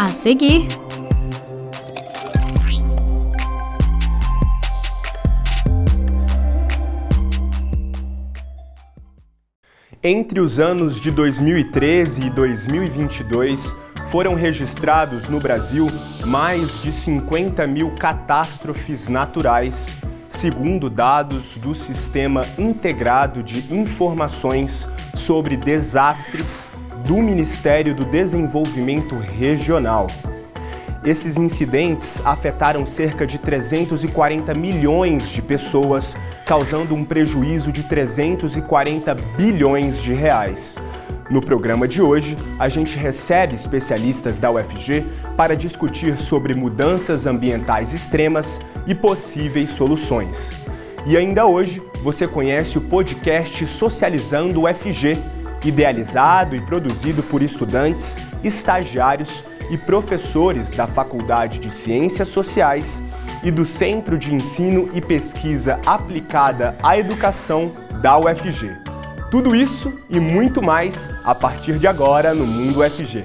A seguir. Entre os anos de 2013 e 2022, foram registrados no Brasil mais de 50 mil catástrofes naturais, segundo dados do Sistema Integrado de Informações sobre Desastres do Ministério do Desenvolvimento Regional. Esses incidentes afetaram cerca de 340 milhões de pessoas, causando um prejuízo de 340 bilhões de reais. No programa de hoje, a gente recebe especialistas da UFG para discutir sobre mudanças ambientais extremas e possíveis soluções. E ainda hoje, você conhece o podcast Socializando UFG, idealizado e produzido por estudantes, estagiários e professores da Faculdade de Ciências Sociais e do Centro de Ensino e Pesquisa Aplicada à Educação da UFG. Tudo isso e muito mais a partir de agora no Mundo UFG.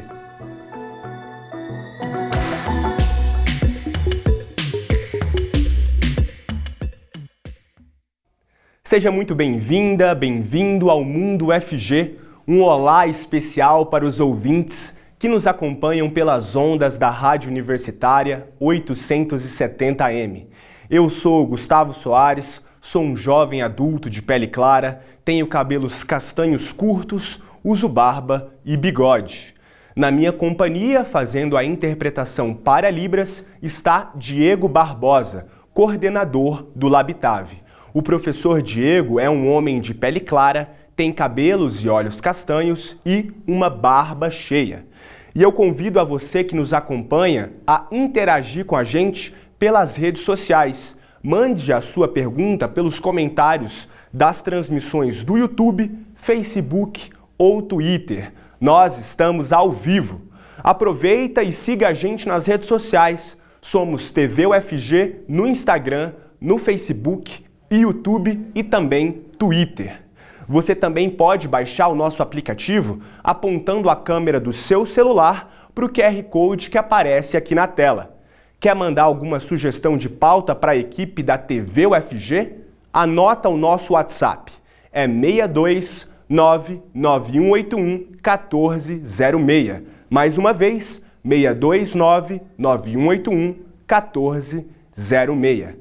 Seja muito bem-vinda, bem-vindo ao Mundo UFG, um olá especial para os ouvintes que nos acompanham pelas ondas da Rádio Universitária 870M. Eu sou Gustavo Soares, sou um jovem adulto de pele clara, tenho cabelos castanhos curtos, uso barba e bigode. Na minha companhia, fazendo a interpretação para Libras, está Diego Barbosa, coordenador do Labitave. O professor Diego é um homem de pele clara, tem cabelos e olhos castanhos e uma barba cheia. E eu convido a você que nos acompanha a interagir com a gente pelas redes sociais. Mande a sua pergunta pelos comentários das transmissões do YouTube, Facebook ou Twitter. Nós estamos ao vivo. Aproveita e siga a gente nas redes sociais. Somos TV UFG no Instagram, no Facebook, YouTube e também Twitter. Você também pode baixar o nosso aplicativo apontando a câmera do seu celular para o QR Code que aparece aqui na tela. Quer mandar alguma sugestão de pauta para a equipe da TV UFG? Anota o nosso WhatsApp. É 629-9181-1406. Mais uma vez, 629-9181-1406.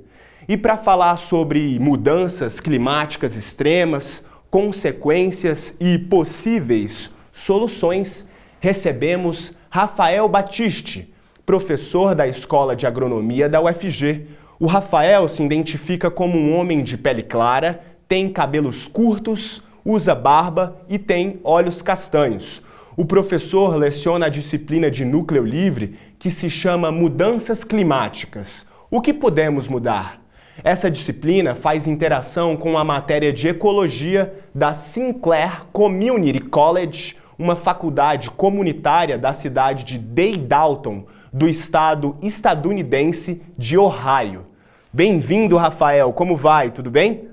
E para falar sobre mudanças climáticas extremas, consequências e possíveis soluções, recebemos Rafael Batiste, professor da Escola de Agronomia da UFG. O Rafael se identifica como um homem de pele clara, tem cabelos curtos, usa barba e tem olhos castanhos. O professor leciona a disciplina de núcleo livre que se chama Mudanças Climáticas. O que podemos mudar? Essa disciplina faz interação com a matéria de Ecologia da Sinclair Community College, uma faculdade comunitária da cidade de Dayton, do estado estadunidense de Ohio. Bem-vindo, Rafael. Como vai? Tudo bem?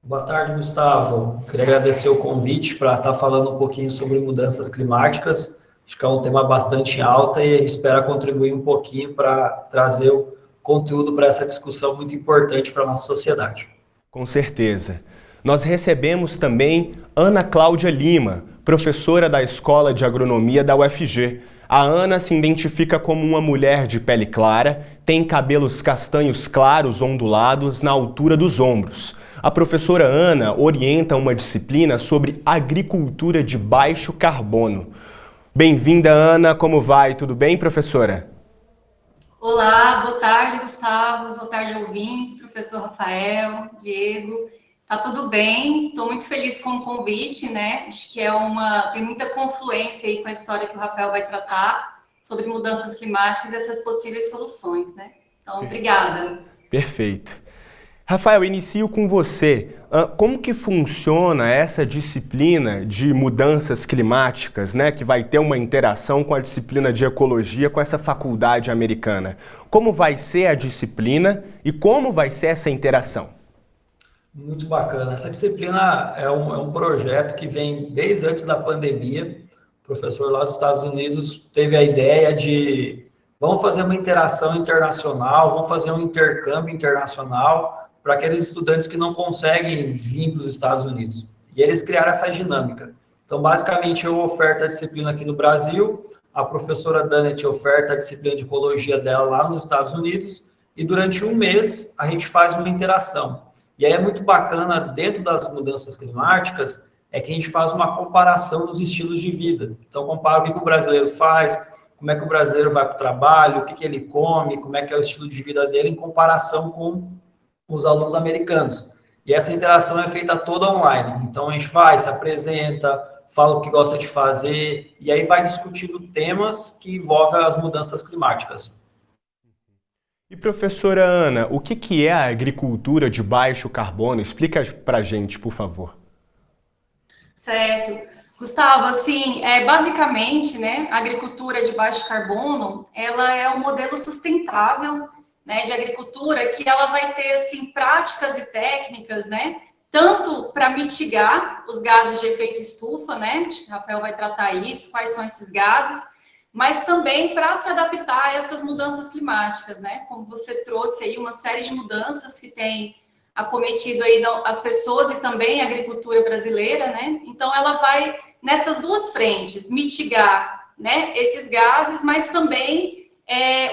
Boa tarde, Gustavo. Queria agradecer o convite para estar falando um pouquinho sobre mudanças climáticas. Acho que é um tema bastante alto e a gente espera contribuir um pouquinho para trazer o conteúdo para essa discussão muito importante para a nossa sociedade. Com certeza. Nós recebemos também Ana Cláudia Lima, professora da Escola de Agronomia da UFG. A Ana se identifica como uma mulher de pele clara, tem cabelos castanhos claros ondulados na altura dos ombros. A professora Ana orienta uma disciplina sobre agricultura de baixo carbono. Bem-vinda, Ana. Como vai? Tudo bem, professora? Olá, boa tarde, Gustavo, boa tarde, ouvintes, professor Rafael, Diego, tá tudo bem? Estou muito feliz com o convite, né? Acho que tem muita confluência aí com a história que o Rafael vai tratar sobre mudanças climáticas e essas possíveis soluções, né? Então, obrigada. Perfeito. Rafael, inicio com você. Como que funciona essa disciplina de mudanças climáticas, né, que vai ter uma interação com a disciplina de ecologia com essa faculdade americana? Como vai ser a disciplina e como vai ser essa interação? Muito bacana. Essa disciplina é um projeto que vem desde antes da pandemia, professor lá dos Estados Unidos teve a ideia de vamos fazer uma interação internacional, vamos fazer um intercâmbio internacional para aqueles estudantes que não conseguem vir para os Estados Unidos. E eles criaram essa dinâmica. Então, basicamente, eu oferto a disciplina aqui no Brasil, a professora Danet oferta a disciplina de ecologia dela lá nos Estados Unidos, e durante um mês a gente faz uma interação. E aí é muito bacana, dentro das mudanças climáticas, é que a gente faz uma comparação dos estilos de vida. Então, compara o que o brasileiro faz, como é que o brasileiro vai para o trabalho, o que ele come, como é que é o estilo de vida dele, em comparação com os alunos americanos. E essa interação é feita toda online. Então, a gente vai, se apresenta, fala o que gosta de fazer, e aí vai discutindo temas que envolvem as mudanças climáticas. E professora Ana, o que é a agricultura de baixo carbono? Explica pra gente, por favor. Certo. Gustavo, assim, basicamente, né, a agricultura de baixo carbono, ela é um modelo sustentável, né, de agricultura que ela vai ter, assim, práticas e técnicas, né, tanto para mitigar os gases de efeito estufa, né, o Rafael vai tratar isso, quais são esses gases, mas também para se adaptar a essas mudanças climáticas, né, como você trouxe aí uma série de mudanças que tem acometido aí as pessoas e também a agricultura brasileira, né? Então ela vai nessas duas frentes, mitigar, né, esses gases, mas também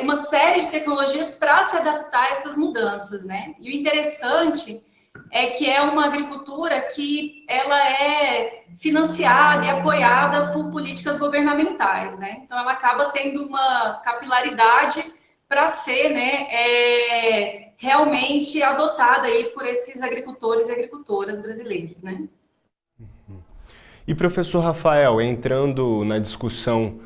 uma série de tecnologias para se adaptar a essas mudanças, né? E o interessante é que é uma agricultura que ela é financiada e apoiada por políticas governamentais, né? Então ela acaba tendo uma capilaridade para ser, né, realmente adotada aí por esses agricultores e agricultoras brasileiros, né? E professor Rafael, entrando na discussão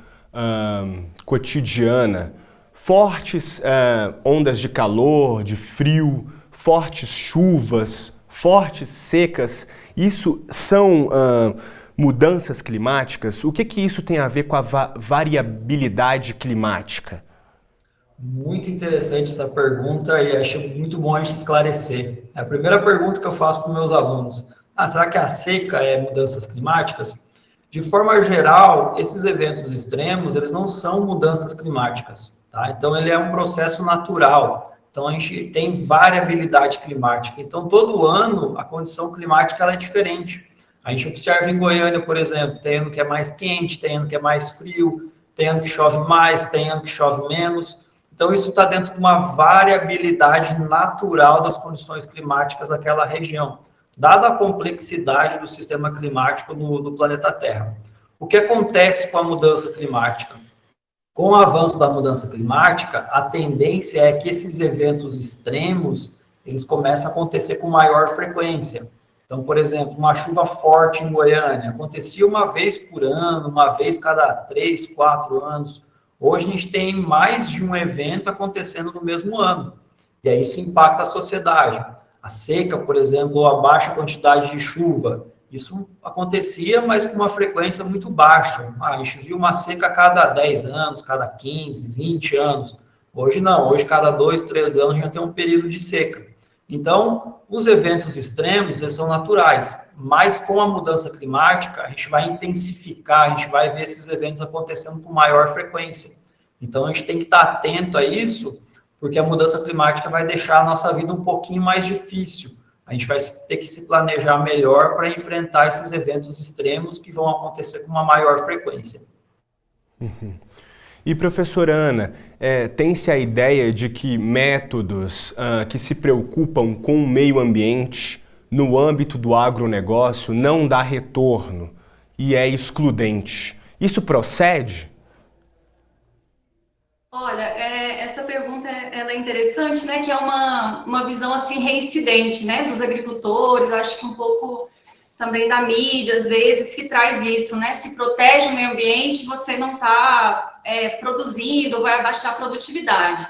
cotidiana, fortes ondas de calor, de frio, fortes chuvas, fortes secas, isso são mudanças climáticas? O que isso tem a ver com a variabilidade climática? Muito interessante essa pergunta e acho muito bom a gente esclarecer. É a primeira pergunta que eu faço para os meus alunos. Será que a seca é mudanças climáticas? De forma geral, esses eventos extremos, eles não são mudanças climáticas, tá? Então, ele é um processo natural. Então, a gente tem variabilidade climática. Então, todo ano, a condição climática ela é diferente. A gente observa em Goiânia, por exemplo, tem ano que é mais quente, tem ano que é mais frio, tem ano que chove mais, tem ano que chove menos. Então, isso está dentro de uma variabilidade natural das condições climáticas daquela região, dada a complexidade do sistema climático no planeta Terra. O que acontece com a mudança climática? Com o avanço da mudança climática, a tendência é que esses eventos extremos, eles começam a acontecer com maior frequência. Então, por exemplo, uma chuva forte em Goiânia, acontecia uma vez por ano, uma vez cada 3, 4 anos. Hoje a gente tem mais de um evento acontecendo no mesmo ano, e aí isso impacta a sociedade. A seca, por exemplo, ou a baixa quantidade de chuva, isso acontecia, mas com uma frequência muito baixa. A gente viu uma seca a cada 10 anos, cada 15, 20 anos. Hoje não, hoje cada 2, 3 anos a gente já tem um período de seca. Então, os eventos extremos, eles são naturais, mas com a mudança climática, a gente vai intensificar, a gente vai ver esses eventos acontecendo com maior frequência. Então, a gente tem que estar atento a isso, porque a mudança climática vai deixar a nossa vida um pouquinho mais difícil. A gente vai ter que se planejar melhor para enfrentar esses eventos extremos que vão acontecer com uma maior frequência. E professora Ana, tem-se a ideia de que métodos que se preocupam com o meio ambiente no âmbito do agronegócio não dá retorno e é excludente. Isso procede? Olha, essa pergunta ela é interessante, né? Que é uma visão assim reincidente, né? Dos agricultores, acho que um pouco também da mídia, às vezes, que traz isso, né? Se protege o meio ambiente, você não está produzindo, vai abaixar a produtividade.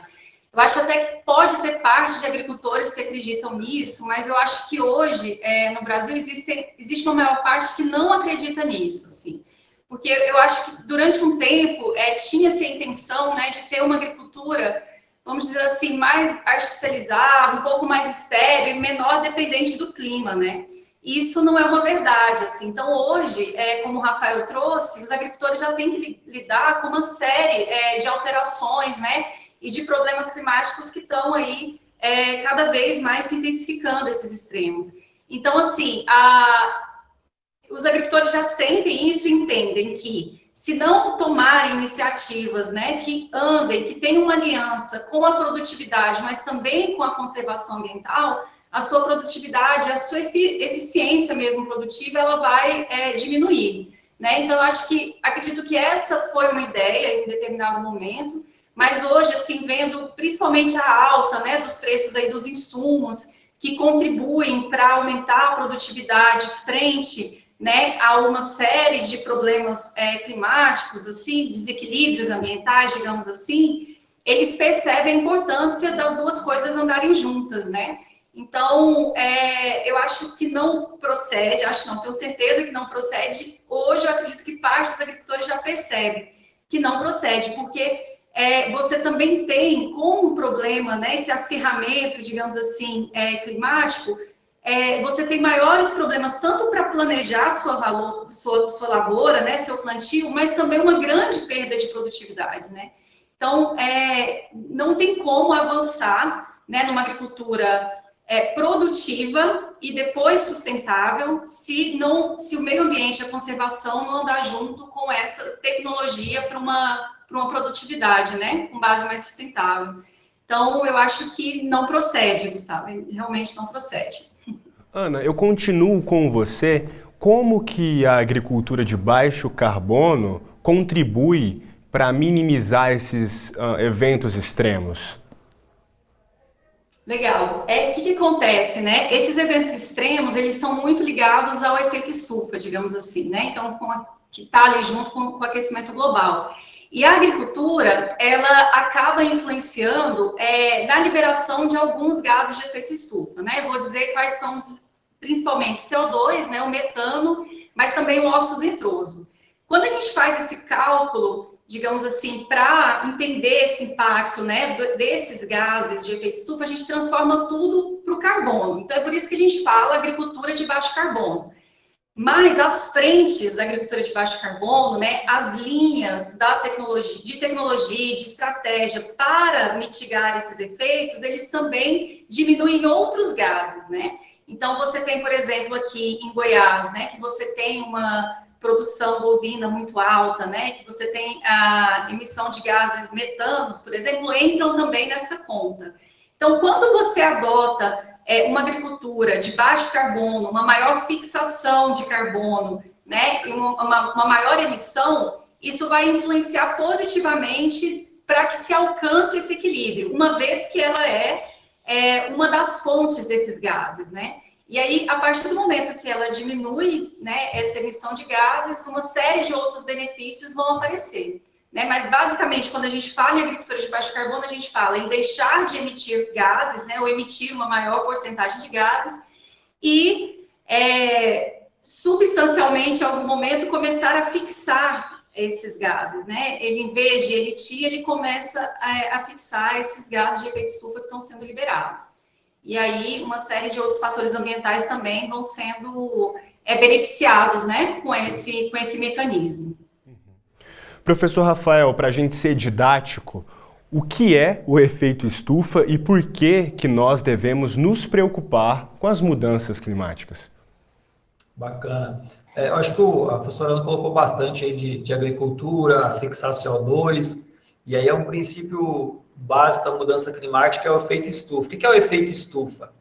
Eu acho até que pode ter parte de agricultores que acreditam nisso, mas eu acho que hoje, no Brasil, existe uma maior parte que não acredita nisso, assim. Porque eu acho que durante um tempo tinha-se a intenção, né, de ter uma agricultura, vamos dizer assim, mais artificializada, um pouco mais estéril, menor dependente do clima, né? isso não é uma verdade, assim. Então, hoje, como o Rafael trouxe, os agricultores já têm que lidar com uma série de alterações, né, e de problemas climáticos que estão aí cada vez mais se intensificando, esses extremos. Então, assim, os agricultores já sentem isso e entendem que, se não tomarem iniciativas, né, que andem, que tenham uma aliança com a produtividade, mas também com a conservação ambiental, a sua produtividade, a sua eficiência mesmo produtiva, ela vai diminuir, né? Então, acredito que essa foi uma ideia em determinado momento, mas hoje, assim, vendo principalmente a alta, né, dos preços aí dos insumos, que contribuem para aumentar a produtividade frente, né, a uma série de problemas climáticos, assim, desequilíbrios ambientais, digamos assim, eles percebem a importância das duas coisas andarem juntas, né? Então, eu acho que não procede, tenho certeza que não procede. Hoje, eu acredito que parte dos agricultores já percebe que não procede, porque você também tem, com o problema, né, esse acirramento, digamos assim, climático, você tem maiores problemas tanto para planejar sua lavoura, né, seu plantio, mas também uma grande perda de produtividade, né? Então, não tem como avançar, né, numa agricultura produtiva e depois sustentável se o meio ambiente, a conservação não andar junto com essa tecnologia para uma produtividade, né, com base mais sustentável. Então, eu acho que não procede, Gustavo, realmente não procede. Ana, eu continuo com você. Como que a agricultura de baixo carbono contribui para minimizar esses eventos extremos? Legal. O que acontece, né? Esses eventos extremos, eles estão muito ligados ao efeito estufa, digamos assim, né? Então, que está ali junto com o aquecimento global. E a agricultura, ela acaba influenciando na liberação de alguns gases de efeito estufa, né? Eu vou dizer quais são principalmente CO2, né? O metano, mas também o óxido nitroso. Quando a gente faz esse cálculo, digamos assim, para entender esse impacto, né, desses gases de efeito estufa, a gente transforma tudo para o carbono. Então, é por isso que a gente fala agricultura de baixo carbono. Mas as frentes da agricultura de baixo carbono, né, as linhas de tecnologia, de estratégia para mitigar esses efeitos, eles também diminuem outros gases, né? Então, você tem, por exemplo, aqui em Goiás, né, que você tem uma produção bovina muito alta, né, que você tem a emissão de gases metanos, por exemplo, entram também nessa conta. Então, quando você adota uma agricultura de baixo carbono, uma maior fixação de carbono, né, uma maior emissão, isso vai influenciar positivamente para que se alcance esse equilíbrio, uma vez que ela uma das fontes desses gases, né? E aí, a partir do momento que ela diminui, né, essa emissão de gases, uma série de outros benefícios vão aparecer, né? Mas, basicamente, quando a gente fala em agricultura de baixo carbono, a gente fala em deixar de emitir gases, né, ou emitir uma maior porcentagem de gases e, substancialmente, em algum momento, começar a fixar esses gases, né? Ele, em vez de emitir, ele começa a fixar esses gases de efeito estufa que estão sendo liberados. E aí, uma série de outros fatores ambientais também vão sendo beneficiados, né, com esse mecanismo. Professor Rafael, para a gente ser didático, o que é o efeito estufa e por que nós devemos nos preocupar com as mudanças climáticas? Bacana. Eu acho que a professora Ana colocou bastante aí de agricultura, fixar CO2, e aí é um princípio básico da mudança climática, é o efeito estufa. O que é o efeito estufa?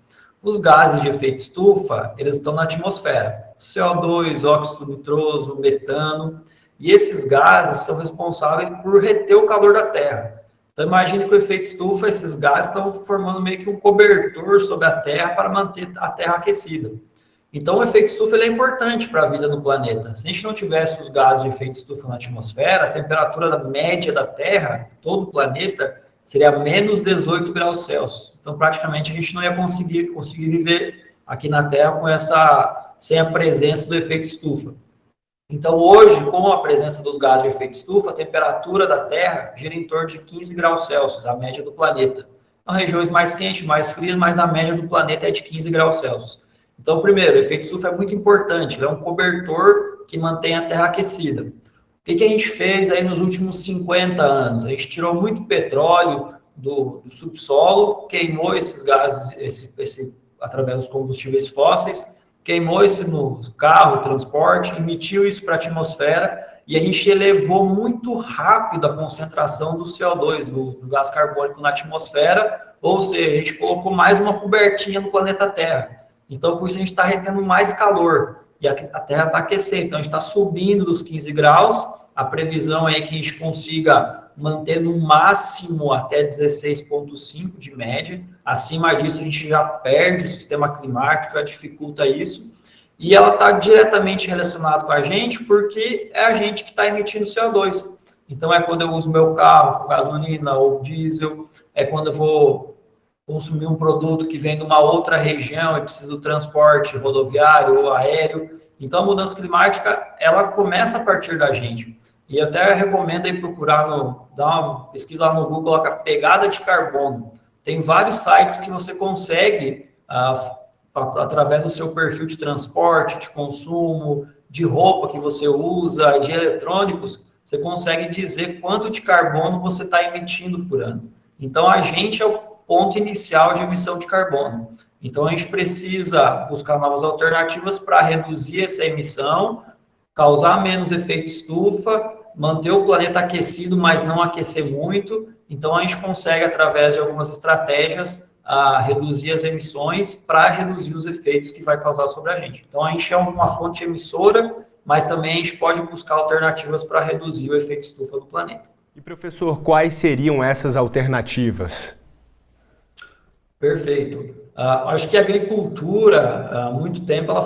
Os gases de efeito estufa, eles estão na atmosfera. CO2, óxido nitroso, metano, e esses gases são responsáveis por reter o calor da Terra. Então, imagine que o efeito estufa, esses gases estão formando meio que um cobertor sobre a Terra para manter a Terra aquecida. Então, o efeito estufa ele é importante para a vida no planeta. Se a gente não tivesse os gases de efeito estufa na atmosfera, a temperatura média da Terra, todo o planeta, seria menos 18 graus Celsius. Então, praticamente, a gente não ia conseguir viver aqui na Terra sem a presença do efeito estufa. Então, hoje, com a presença dos gases de efeito estufa, a temperatura da Terra gira em torno de 15 graus Celsius, a média do planeta. Em regiões mais quentes, mais frias, mas a média do planeta é de 15 graus Celsius. Então, primeiro, o efeito estufa é muito importante, ele é um cobertor que mantém a terra aquecida. O que a gente fez aí nos últimos 50 anos? A gente tirou muito petróleo do subsolo, queimou esses gases através dos combustíveis fósseis, queimou isso no carro, transporte, emitiu isso para a atmosfera e a gente elevou muito rápido a concentração do CO2, do gás carbônico na atmosfera, ou seja, a gente colocou mais uma cobertinha no planeta Terra. Então, por isso a gente está retendo mais calor e a Terra está aquecendo. Então, a gente está subindo dos 15 graus. A previsão é que a gente consiga manter no máximo até 16,5 de média. Acima disso, a gente já perde o sistema climático, já dificulta isso. E ela está diretamente relacionada com a gente porque é a gente que está emitindo CO2. Então, é quando eu uso meu carro com gasolina ou diesel, é quando eu vou consumir um produto que vem de uma outra região e precisa do transporte rodoviário ou aéreo. Então, a mudança climática, ela começa a partir da gente. E eu até recomendo aí procurar, dar uma pesquisa lá no Google, coloca pegada de carbono. Tem vários sites que você consegue, através do seu perfil de transporte, de consumo, de roupa que você usa, de eletrônicos, você consegue dizer quanto de carbono você está emitindo por ano. Então, a gente é o ponto inicial de emissão de carbono. Então, a gente precisa buscar novas alternativas para reduzir essa emissão, causar menos efeito estufa, manter o planeta aquecido, mas não aquecer muito. Então, a gente consegue, através de algumas estratégias, reduzir as emissões para reduzir os efeitos que vai causar sobre a gente. Então, a gente é uma fonte emissora, mas também a gente pode buscar alternativas para reduzir o efeito estufa do planeta. E, professor, quais seriam essas alternativas? Perfeito. Acho que a agricultura, há muito tempo, ela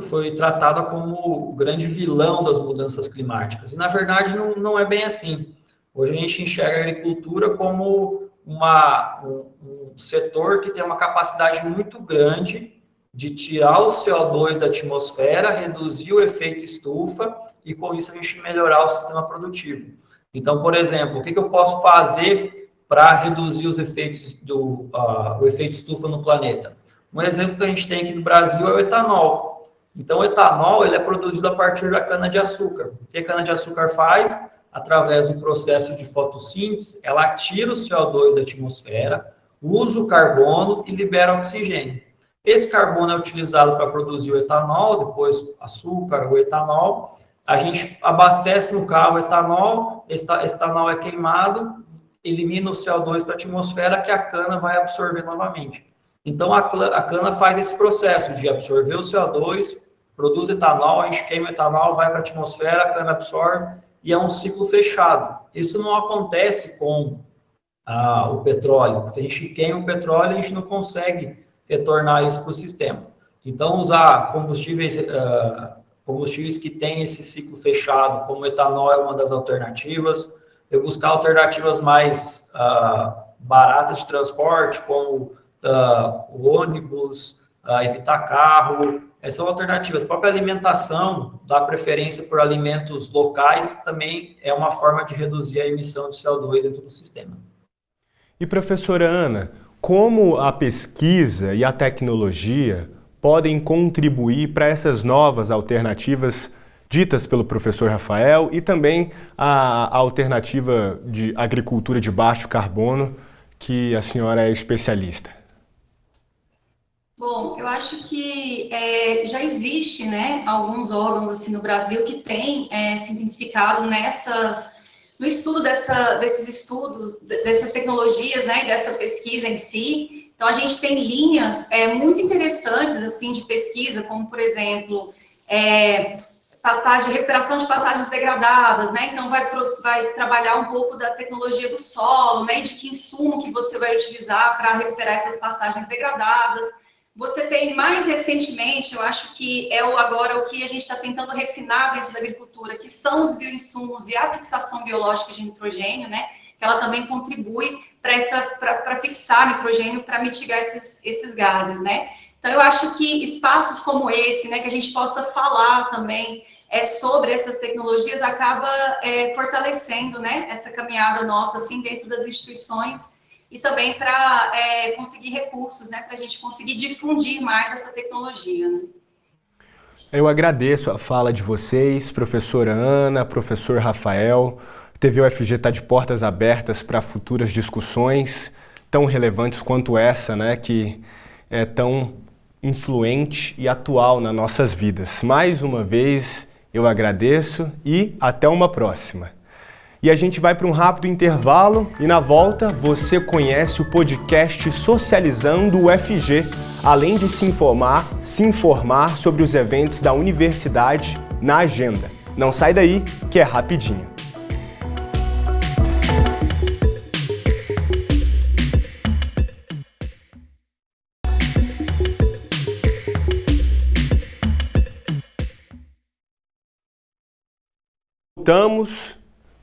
foi tratada como o grande vilão das mudanças climáticas. E, na verdade, não é bem assim. Hoje a gente enxerga a agricultura como um setor que tem uma capacidade muito grande de tirar o CO2 da atmosfera, reduzir o efeito estufa e, com isso, a gente melhorar o sistema produtivo. Então, por exemplo, o que eu posso fazer para reduzir os efeitos o efeito estufa no planeta? Um exemplo que a gente tem aqui no Brasil é o etanol. Então, o etanol ele é produzido a partir da cana-de-açúcar. O que a cana-de-açúcar faz? Através do processo de fotossíntese, ela tira o CO2 da atmosfera, usa o carbono e libera oxigênio. Esse carbono é utilizado para produzir o etanol, depois açúcar, o etanol. A gente abastece no carro o etanol, esse etanol é queimado, elimina o CO2 para a atmosfera que a cana vai absorver novamente. Então, a cana faz esse processo de absorver o CO2, produz etanol, a gente queima o etanol, vai para a atmosfera, a cana absorve, e é um ciclo fechado. Isso não acontece com o petróleo, porque a gente queima o petróleo e a gente não consegue retornar isso para o sistema. Então, usar combustíveis que têm esse ciclo fechado, como o etanol, é uma das alternativas. Eu buscar alternativas mais baratas de transporte, como o ônibus, evitar carro. Essas são alternativas. A própria alimentação, dar preferência por alimentos locais, também é uma forma de reduzir a emissão de CO2 dentro do sistema. E, professora Ana, como a pesquisa e a tecnologia podem contribuir para essas novas alternativas ditas pelo professor Rafael e também a alternativa de agricultura de baixo carbono, que a senhora é especialista? Bom, eu acho que já existe, né, alguns órgãos assim no Brasil que têm se intensificado no estudo desses estudos, dessas tecnologias, né, dessa pesquisa em si. Então, a gente tem linhas muito interessantes assim de pesquisa, como, por exemplo, recuperação de passagens degradadas, né? Então, vai trabalhar um pouco da tecnologia do solo, né, de que insumo que você vai utilizar para recuperar essas passagens degradadas. Você tem, mais recentemente, eu acho que agora o que a gente está tentando refinar dentro da agricultura, que são os bioinsumos e a fixação biológica de nitrogênio, né? Que ela também contribui para fixar nitrogênio, para mitigar esses gases, né? Então, eu acho que espaços como esse, né, que a gente possa falar também sobre essas tecnologias, acaba fortalecendo, né, essa caminhada nossa, assim, dentro das instituições, e também para conseguir recursos, né, para a gente conseguir difundir mais essa tecnologia, né? Eu agradeço a fala de vocês, professora Ana, professor Rafael. A TV UFG está de portas abertas para futuras discussões tão relevantes quanto essa, né, que é tão influente e atual nas nossas vidas. Mais uma vez, eu agradeço e até uma próxima. E a gente vai para um rápido intervalo e na volta você conhece o podcast Socializando o UFG, além de se informar sobre os eventos da universidade na agenda. Não sai daí, que é rapidinho.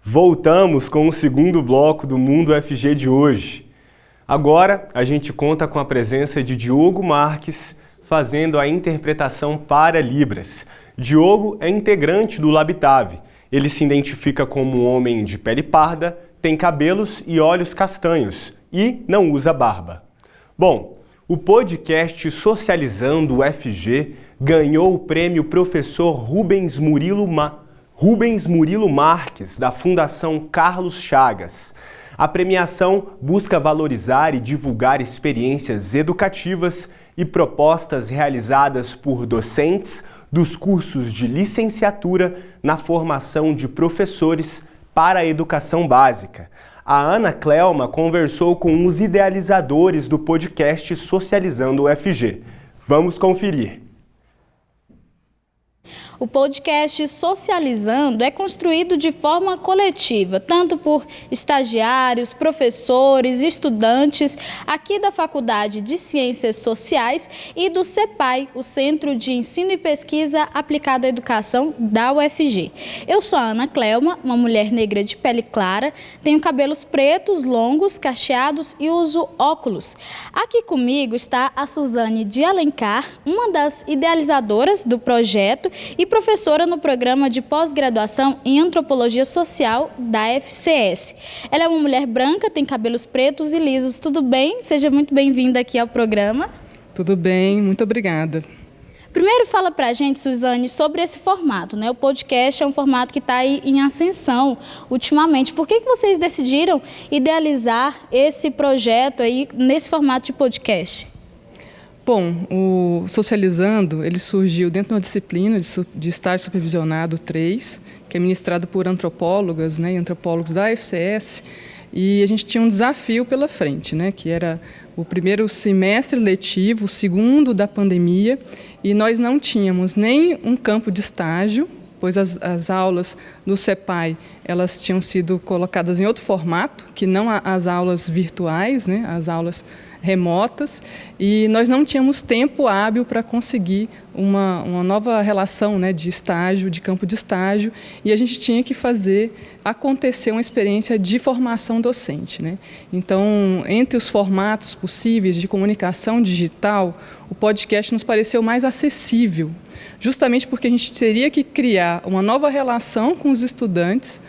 Voltamos com o segundo bloco do Mundo UFG de hoje. Agora a gente conta com a presença de Diogo Marques fazendo a interpretação para Libras. Diogo é integrante do Labitave. Ele se identifica como um homem de pele parda, tem cabelos e olhos castanhos e não usa barba. Bom, o podcast Socializando o UFG ganhou o prêmio Professor Rubens Murilo Marques, da Fundação Carlos Chagas. A premiação busca valorizar e divulgar experiências educativas e propostas realizadas por docentes dos cursos de licenciatura na formação de professores para a educação básica. A Ana Clelma conversou com os idealizadores do podcast Socializando o UFG. Vamos conferir. O podcast Socializando é construído de forma coletiva, tanto por estagiários, professores, estudantes aqui da Faculdade de Ciências Sociais e do CEPAI, o Centro de Ensino e Pesquisa Aplicado à Educação da UFG. Eu sou a Ana Clelma, uma mulher negra de pele clara, tenho cabelos pretos, longos, cacheados e uso óculos. Aqui comigo está a Suzane de Alencar, uma das idealizadoras do projeto e professora no programa de pós-graduação em Antropologia Social da FCS. Ela é uma mulher branca, tem cabelos pretos e lisos. Tudo bem? Seja muito bem-vinda aqui ao programa. Tudo bem, muito obrigada. Primeiro fala pra gente, Suzane, sobre esse formato, né? O podcast é um formato que está aí em ascensão ultimamente. Por que vocês decidiram idealizar esse projeto aí nesse formato de podcast? Bom, o Socializando, ele surgiu dentro de uma disciplina de estágio supervisionado 3, que é ministrado por antropólogas, né, e antropólogos da FCS, e a gente tinha um desafio pela frente, né, que era o primeiro semestre letivo, o segundo da pandemia, e nós não tínhamos nem um campo de estágio, pois as aulas do CEPAI, elas tinham sido colocadas em outro formato, que não as aulas virtuais, né, as aulas remotas, e nós não tínhamos tempo hábil para conseguir uma nova relação, né, de estágio, de campo de estágio, e a gente tinha que fazer acontecer uma experiência de formação docente, né? Então, entre os formatos possíveis de comunicação digital, o podcast nos pareceu mais acessível, justamente porque a gente teria que criar uma nova relação com os estudantes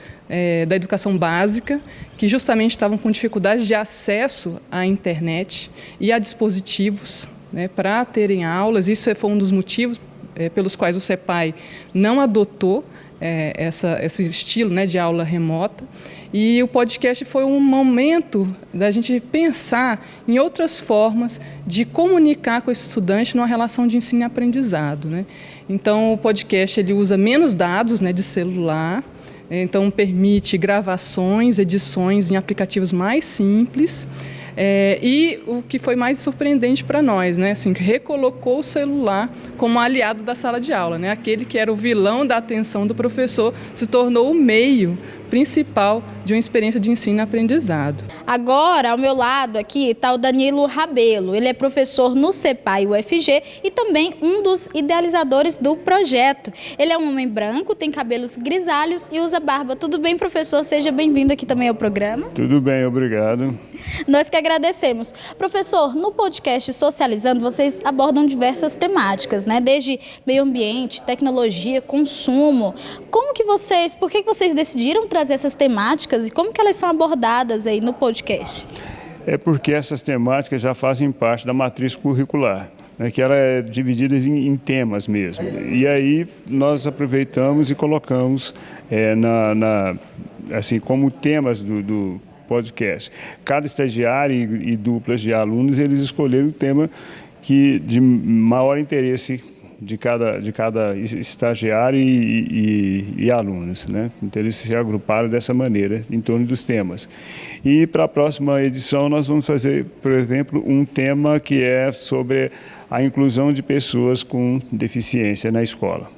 da educação básica, que justamente estavam com dificuldade de acesso à internet e a dispositivos, né, para terem aulas. Isso foi um dos motivos pelos quais o CEPAI não adotou esse estilo, né, de aula remota. E o podcast foi um momento da gente pensar em outras formas de comunicar com esse estudante numa relação de ensino e aprendizado, né? Então, o podcast ele usa menos dados, né, de celular. Então, permite gravações, edições em aplicativos mais simples. E o que foi mais surpreendente para nós, né? Assim, recolocou o celular como aliado da sala de aula, né? Aquele que era o vilão da atenção do professor se tornou o meio principal de uma experiência de ensino e aprendizado. Agora, ao meu lado aqui, está o Danilo Rabelo. Ele é professor no CEPAI UFG e também um dos idealizadores do projeto. Ele é um homem branco, tem cabelos grisalhos e usa barba. Tudo bem, professor? Seja bem-vindo aqui também ao programa. Tudo bem, obrigado. Nós que agradecemos. Professor, no podcast Socializando, vocês abordam diversas temáticas, né? Desde meio ambiente, tecnologia, consumo. Por que vocês decidiram trazer essas temáticas e como que elas são abordadas aí no podcast? é porque essas temáticas já fazem parte da matriz curricular, né, que ela é dividida em temas mesmo. E aí nós aproveitamos e colocamos assim, como temas do podcast. Cada estagiário e duplas de alunos, eles escolheram o tema de maior interesse de cada estagiário e alunos, né? Então eles se agruparam dessa maneira em torno dos temas. E para a próxima edição nós vamos fazer, por exemplo, um tema que é sobre a inclusão de pessoas com deficiência na escola.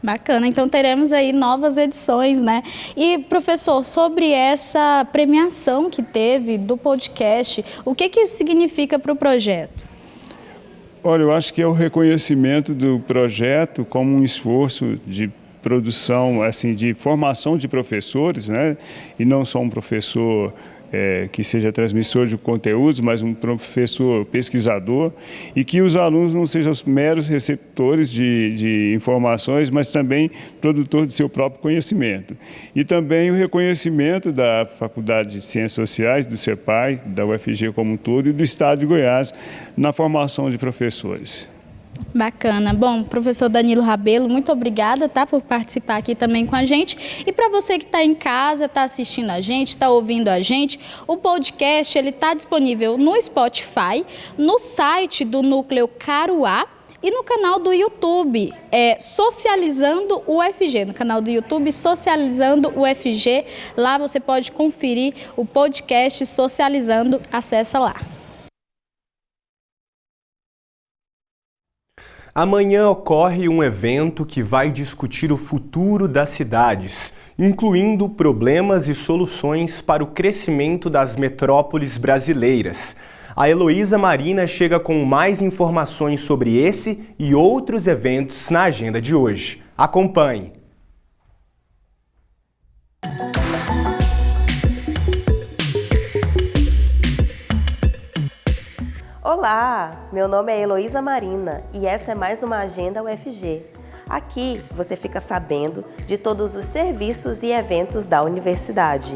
Bacana, então teremos aí novas edições, né? E, professor, sobre essa premiação que teve do podcast, o que isso significa para o projeto? Olha, eu acho que é o reconhecimento do projeto como um esforço de produção, assim, de formação de professores, né? E não só um professor que seja transmissor de conteúdos, mas um professor pesquisador, e que os alunos não sejam os meros receptores de informações, mas também produtor de seu próprio conhecimento. E também o reconhecimento da Faculdade de Ciências Sociais, do CEPAI, da UFG como um todo e do Estado de Goiás na formação de professores. Bacana. Bom, professor Danilo Rabelo, muito obrigada, tá, por participar aqui também com a gente. E para você que está em casa, está assistindo a gente, está ouvindo a gente, o podcast ele está disponível no Spotify, no site do Núcleo Caruá e no canal do YouTube, Socializando o UFG, no canal do YouTube Socializando o UFG. Lá você pode conferir o podcast Socializando, acessa lá. Amanhã ocorre um evento que vai discutir o futuro das cidades, incluindo problemas e soluções para o crescimento das metrópoles brasileiras. A Heloísa Marina chega com mais informações sobre esse e outros eventos na agenda de hoje. Acompanhe! Olá, meu nome é Heloísa Marina e essa é mais uma Agenda UFG. Aqui você fica sabendo de todos os serviços e eventos da universidade.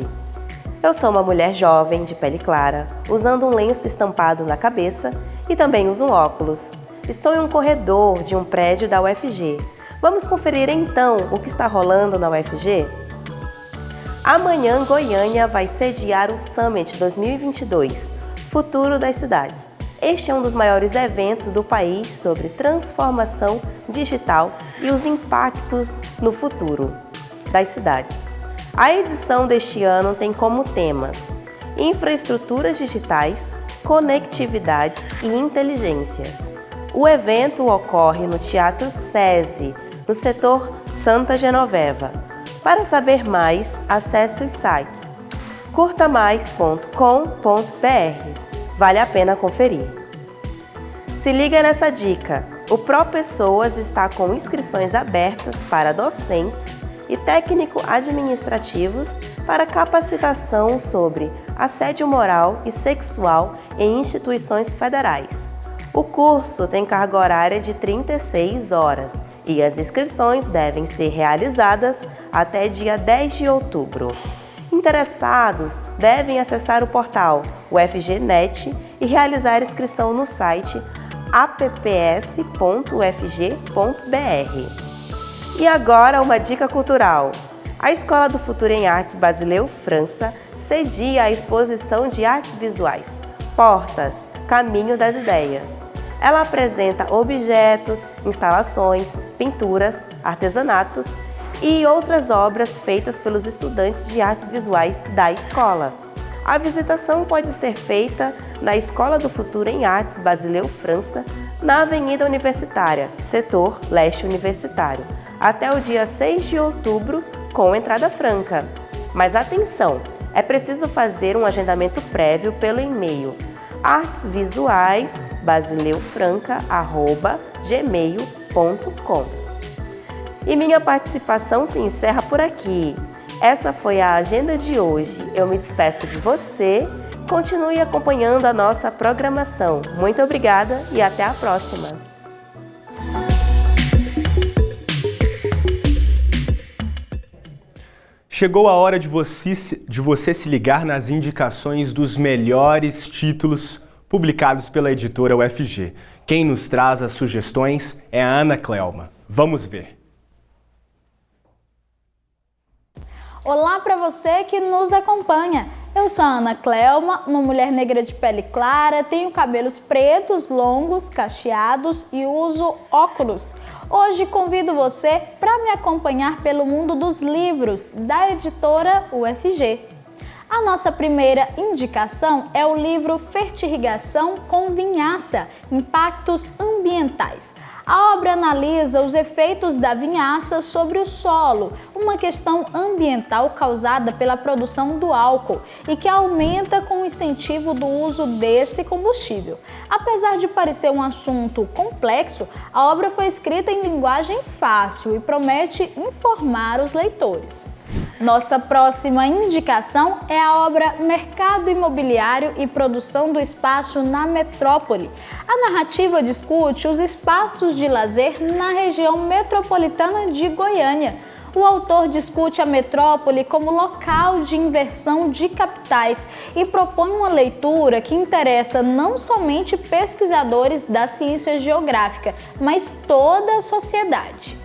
Eu sou uma mulher jovem, de pele clara, usando um lenço estampado na cabeça e também uso um óculos. Estou em um corredor de um prédio da UFG. Vamos conferir então o que está rolando na UFG? Amanhã, Goiânia vai sediar o Summit 2022, Futuro das Cidades. Este é um dos maiores eventos do país sobre transformação digital e os impactos no futuro das cidades. A edição deste ano tem como temas infraestruturas digitais, conectividades e inteligências. O evento ocorre no Teatro SESI, no setor Santa Genoveva. Para saber mais, acesse os sites curtamais.com.br. Vale a pena conferir. Se liga nessa dica, o ProPessoas está com inscrições abertas para docentes e técnico-administrativos para capacitação sobre assédio moral e sexual em instituições federais. O curso tem carga horária de 36 horas e as inscrições devem ser realizadas até dia 10 de outubro. Interessados devem acessar o portal UFGNet e realizar inscrição no site apps.ufg.br. E agora uma dica cultural. A Escola do Futuro em Artes Basileu França cedia a exposição de artes visuais Portas, Caminho das Ideias. Ela apresenta objetos, instalações, pinturas, artesanatos e outras obras feitas pelos estudantes de artes visuais da escola. A visitação pode ser feita na Escola do Futuro em Artes Basileu França, na Avenida Universitária, setor leste universitário, até o dia 6 de outubro, com entrada franca. Mas atenção, é preciso fazer um agendamento prévio pelo e-mail artesvisuais.basileufranca@gmail.com. E minha participação se encerra por aqui. Essa foi a agenda de hoje. Eu me despeço de você. Continue acompanhando a nossa programação. Muito obrigada e até a próxima. Chegou a hora de você se ligar nas indicações dos melhores títulos publicados pela editora UFG. Quem nos traz as sugestões é a Ana Clelma. Vamos ver. Olá para você que nos acompanha. Eu sou a Ana Clelma, uma mulher negra de pele clara, tenho cabelos pretos, longos, cacheados e uso óculos. Hoje convido você para me acompanhar pelo mundo dos livros da editora UFG. A nossa primeira indicação é o livro Fertirrigação com Vinhaça, Impactos Ambientais. A obra analisa os efeitos da vinhaça sobre o solo, uma questão ambiental causada pela produção do álcool e que aumenta com o incentivo do uso desse combustível. Apesar de parecer um assunto complexo, a obra foi escrita em linguagem fácil e promete informar os leitores. Nossa próxima indicação é a obra Mercado Imobiliário e Produção do Espaço na Metrópole. A narrativa discute os espaços de lazer na região metropolitana de Goiânia. O autor discute a metrópole como local de inversão de capitais e propõe uma leitura que interessa não somente pesquisadores da ciência geográfica, mas toda a sociedade.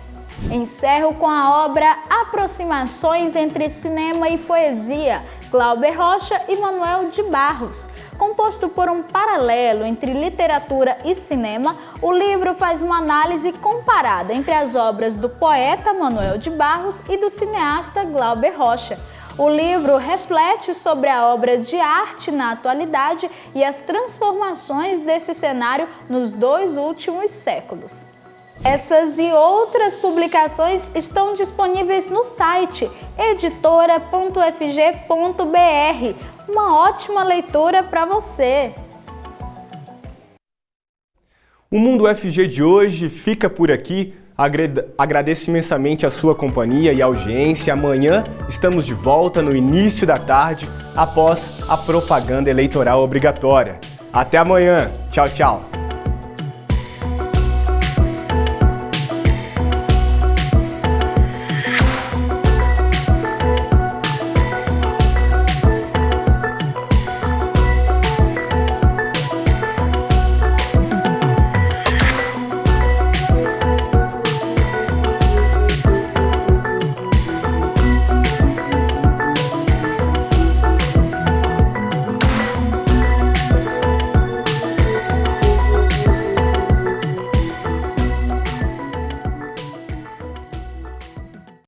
Encerro com a obra Aproximações entre Cinema e Poesia, Glauber Rocha e Manuel de Barros. Composto por um paralelo entre literatura e cinema, o livro faz uma análise comparada entre as obras do poeta Manuel de Barros e do cineasta Glauber Rocha. O livro reflete sobre a obra de arte na atualidade e as transformações desse cenário nos 2 últimos séculos. Essas e outras publicações estão disponíveis no site editora.ufg.br. Uma ótima leitura para você! O Mundo UFG de hoje fica por aqui. Agradeço imensamente a sua companhia e audiência. Amanhã estamos de volta no início da tarde, após a propaganda eleitoral obrigatória. Até amanhã. Tchau, tchau.